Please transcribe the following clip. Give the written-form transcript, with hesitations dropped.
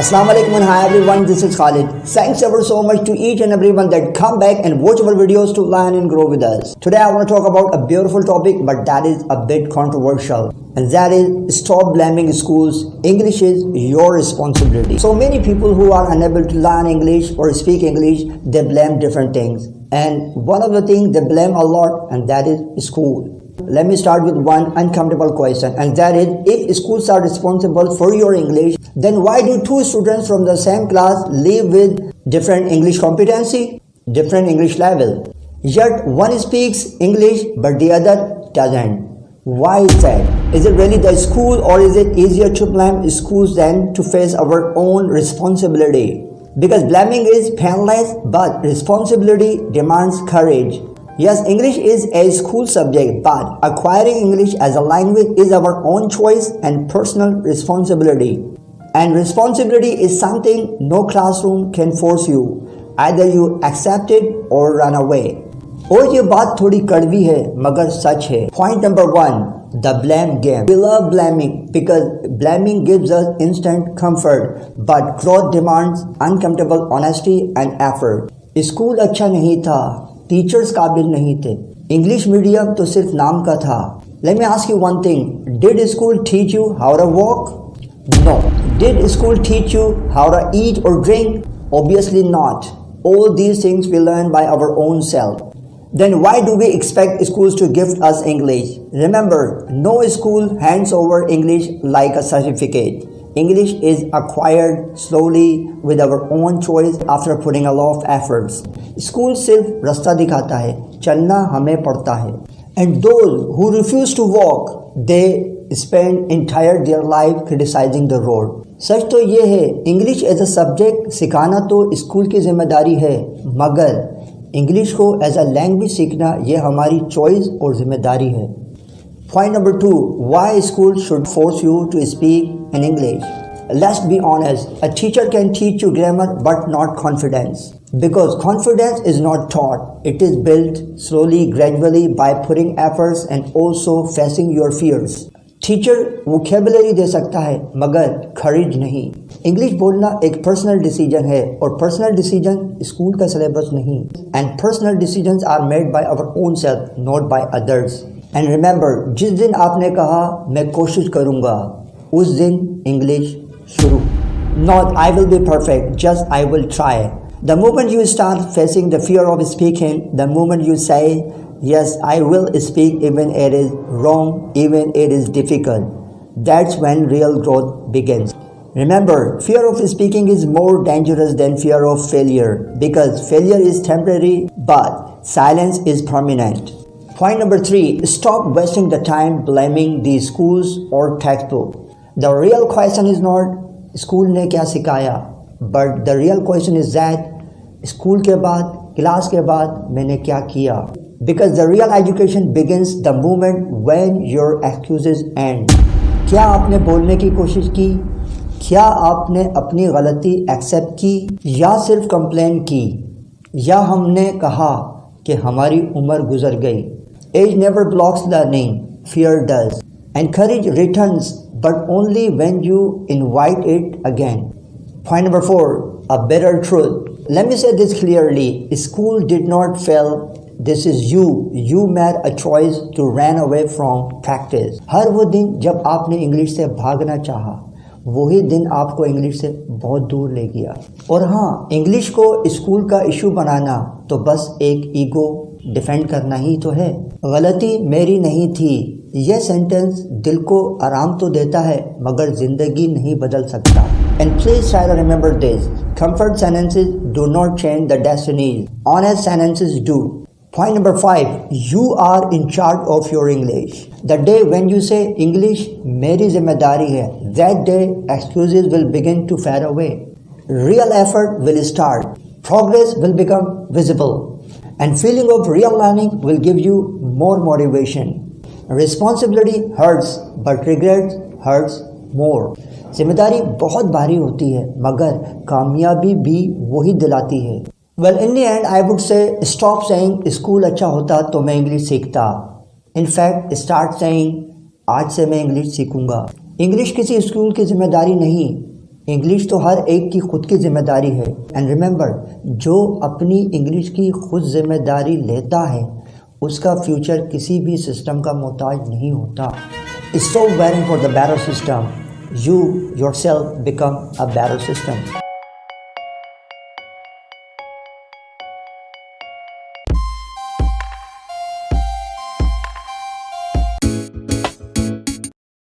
Assalamu alaikum and hi everyone, this is Khalid. Thanks ever so much to each and everyone that come back and watch our videos to learn and grow with us. Today I want to talk about a beautiful topic, but that is a bit controversial, and that is stop blaming schools. English is your responsibility. So many people who are unable to learn English or speak English, they blame different things, and one of the things they blame a lot, and that is school. Let me start with one uncomfortable question, and that is, if schools are responsible for your English, then why do two students from the same class live with different English competency, different English level? Yet one speaks English but the other doesn't. Why is that? Is it really the school, or is it easier to blame schools than to face our own responsibility? Because blaming is painless, but responsibility demands courage. Yes, English is a school subject, but acquiring English as a language is our own choice and personal responsibility. And responsibility is something no classroom can force you. Either you accept it or run away. और ये बात थोड़ी कड़वी है मगर सच है. Point number 1, the blame game. We love blaming because blaming gives us instant comfort, but growth demands uncomfortable honesty and effort. School अच्छा नहीं था, टीचर्स काबिल नहीं थे, इंग्लिश मीडियम तो सिर्फ नाम का था. Let me ask you one thing. Did school teach you how to walk? No. Did school teach you how to eat or drink? Obviously not. All these things we learn by our own self. Then why do we expect schools to gift us English? Remember, no school hands over English like a certificate. English is acquired slowly with our own choice after putting a lot of efforts. School सिर्फ रास्ता दिखाता है, चलना हमें पड़ता है. And those who refuse to walk, they spend entire their life criticizing the road. सच तो ये है, इंग्लिश एज अ सब्जेक्ट सिखाना तो स्कूल की जिम्मेदारी है, मगर इंग्लिश को एज अ लैंग्वेज सीखना ये हमारी चॉइस और जिम्मेदारी है. Point number 2, why school should force you to speak in English? Let's be honest, a teacher can teach you grammar but not confidence. Because confidence is not taught, it is built slowly, gradually by putting efforts and also facing your fears. Teacher vocabulary दे सकता है मगर खरीद नहीं. English बोलना एक personal decision है और पर्सनल डिसीजन स्कूल का सिलेबस नहीं. And personal decisions are made by our own self, not by others. And remember, जिस दिन आपने कहा मैं कोशिश करूँगा, उस दिन इंग्लिश शुरू. Not I will be perfect, just I will try. The moment you start facing the fear of speaking, the moment you say, yes, I will speak even it is wrong, even it is difficult, that's when real growth begins. Remember, fear of speaking is more dangerous than fear of failure, because failure is temporary, but silence is permanent. Point number 3, stop wasting the time blaming the schools or textbook. The real question is not school ने क्या सिखाया, but the real question is that school के बाद, class के बाद मैंने क्या किया. Because the real education begins the moment when your excuses end. क्या आपने बोलने की कोशिश की? क्या आपने अपनी गलती एक्सेप्ट की या सिर्फ कंप्लेन की? या हमने कहा कि हमारी उम्र गुजर गई? Age never blocks learning, fear does. And courage returns, but only when you invite it again. Point number 4, a better truth. Let me say this clearly. School did not fail. This is you. You made a choice to run away from practice. हर वो दिन जब आपने English से भागना चाहा, वही दिन आपको इंग्लिश से बहुत दूर ले गया. और हाँ, इंग्लिश को स्कूल का इशू बनाना तो बस एक ईगो डिफेंड करना ही तो है. गलती मेरी नहीं थी, यह सेंटेंस दिल को आराम तो देता है मगर जिंदगी नहीं बदल सकता. And please try to remember this. Comfort sentences do not change the destinies. Honest sentences do. Point number 5. You are in charge of your English. The day when you say English मेरी जिम्मेदारी है, that day excuses will begin to fade away. Real effort will start. Progress will become visible. And feeling of real learning will give you more motivation. Responsibility hurts, but regret hurts more. जिम्मेदारी बहुत भारी होती है मगर कामयाबी भी वही दिलाती है. Well, in the end, I would say stop saying school अच्छा होता तो मैं इंग्लिश सीखता. In fact, start saying आज से मैं इंग्लिश सीखूंगा. इंग्लिश किसी स्कूल की जिम्मेदारी नहीं, इंग्लिश तो हर एक की खुद की जिम्मेदारी है। एंड रिमेंबर, जो अपनी इंग्लिश की खुद जिम्मेदारी लेता है उसका फ्यूचर किसी भी सिस्टम का मोहताज नहीं होता। It's so very for the bearer system, you yourself become a better system.